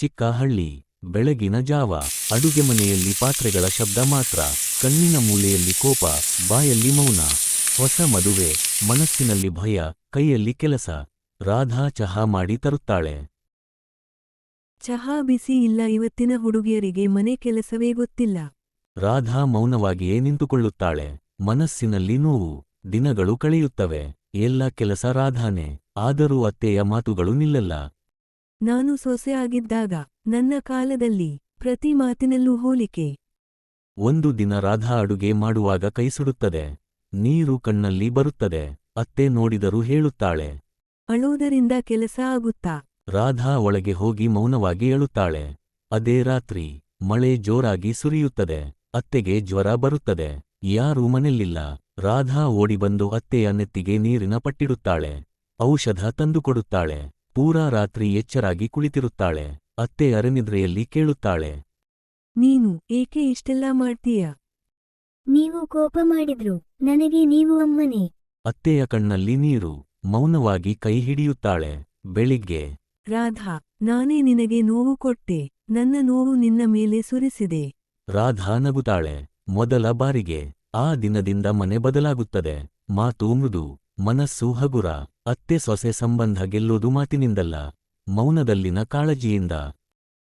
ಚಿಕ್ಕ ಹಳ್ಳಿ. ಬೆಳಗಿನ ಜಾವ. ಅಡುಗೆ ಮನೆಯಲ್ಲಿ ಪಾತ್ರೆಗಳ ಶಬ್ದ ಮಾತ್ರ. ಕಣ್ಣಿನ ಮೂಲೆಯಲ್ಲಿ ಕೋಪ, ಬಾಯಲ್ಲಿ ಮೌನ. ಹೊಸ ಮದುವೆ, ಮನಸ್ಸಿನಲ್ಲಿ ಭಯ, ಕೈಯಲ್ಲಿ ಕೆಲಸ. ರಾಧಾ ಚಹಾ ಮಾಡಿ ತರುತ್ತಾಳೆ. ಚಹಾ ಬಿಸಿ ಇಲ್ಲ. ಇವತ್ತಿನ ಹುಡುಗಿಯರಿಗೆ ಮನೆ ಕೆಲಸವೇ ಗೊತ್ತಿಲ್ಲ. ರಾಧಾ ಮೌನವಾಗಿಯೇ ನಿಂತುಕೊಳ್ಳುತ್ತಾಳೆ. ಮನಸ್ಸಿನಲ್ಲಿ ನೋವು. ದಿನಗಳು ಕಳೆಯುತ್ತವೆ. ಎಲ್ಲ ಕೆಲಸ ರಾಧಾನೇ. ಆದರೂ ಅತ್ತೆಯ ಮಾತುಗಳು ನಿಲ್ಲಲ್ಲ. ನಾನು ಸೊಸೆ ಆಗಿದ್ದಾಗ, ನನ್ನ ಕಾಲದಲ್ಲಿ, ಪ್ರತಿ ಮಾತಿನಲ್ಲೂ ಹೋಲಿಕೆ. ಒಂದು ದಿನ ರಾಧಾ ಅಡುಗೆ ಮಾಡುವಾಗ ಕೈ ಸುಡುತ್ತದೆ. ನೀರು ಕಣ್ಣಲ್ಲಿ ಬರುತ್ತದೆ. ಅತ್ತೆ ನೋಡಿದರೂ ಹೇಳುತ್ತಾಳೆ. ಅಳುವುದರಿಂದ ಕೆಲಸ ಆಗುತ್ತಾ? ರಾಧಾ ಒಳಗೆ ಹೋಗಿ ಮೌನವಾಗಿ ಅಳುತ್ತಾಳೆ. ಅದೇ ರಾತ್ರಿ, ಮಳೆ ಜೋರಾಗಿ ಸುರಿಯುತ್ತದೆ. ಅತ್ತೆಗೆ ಜ್ವರ ಬರುತ್ತದೆ. ಯಾರೂ ಮನೆಯಲ್ಲಿಲ್ಲ. ರಾಧಾ ಓಡಿಬಂದು ಅತ್ತೆಯ ನೆತ್ತಿಗೆ ನೀರಿನ ಪಟ್ಟಿಡುತ್ತಾಳೆ. ಔಷಧ ತಂದುಕೊಡುತ್ತಾಳೆ. ಪೂರಾ ರಾತ್ರಿ ಎಚ್ಚರಾಗಿ ಕುಳಿತಿರುತ್ತಾಳೆ. ಅತ್ತೆ ಅರೆನಿದ್ರೆಯಲ್ಲಿ ಕೇಳುತ್ತಾಳೆ. ನೀನು ಏಕೆ ಇಷ್ಟೆಲ್ಲ ಮಾಡ್ತೀಯ? ನೀವು ಕೋಪ ಮಾಡಿದ್ರು ನನಗೆ ನೀವು ಅಮ್ಮನೇ. ಅತ್ತೆಯ ಕಣ್ಣಲ್ಲಿ ನೀರು. ಮೌನವಾಗಿ ಕೈ ಹಿಡಿಯುತ್ತಾಳೆ. ಬೆಳಿಗ್ಗೆ. ರಾಧಾ, ನಾನೇ ನಿನಗೆ ನೋವು ಕೊಟ್ಟೆ. ನನ್ನ ನೋವು ನಿನ್ನ ಮೇಲೆ ಸುರಿಸಿದೆ. ರಾಧಾ ನಗುತ್ತಾಳೆ. ಮೊದಲ ಬಾರಿಗೆ. ಆ ದಿನದಿಂದ ಮನೆ ಬದಲಾಗುತ್ತದೆ. ಮಾತು ಮೃದು, ಮನಸ್ಸು ಹಗುರ. ಅತ್ತೆ ಸೊಸೆ ಸಂಬಂಧ ಗೆಲ್ಲೋದು ಮಾತಿನಿಂದಲ್ಲ, ಮೌನದಲ್ಲಿನ ಕಾಳಜಿಯಿಂದ.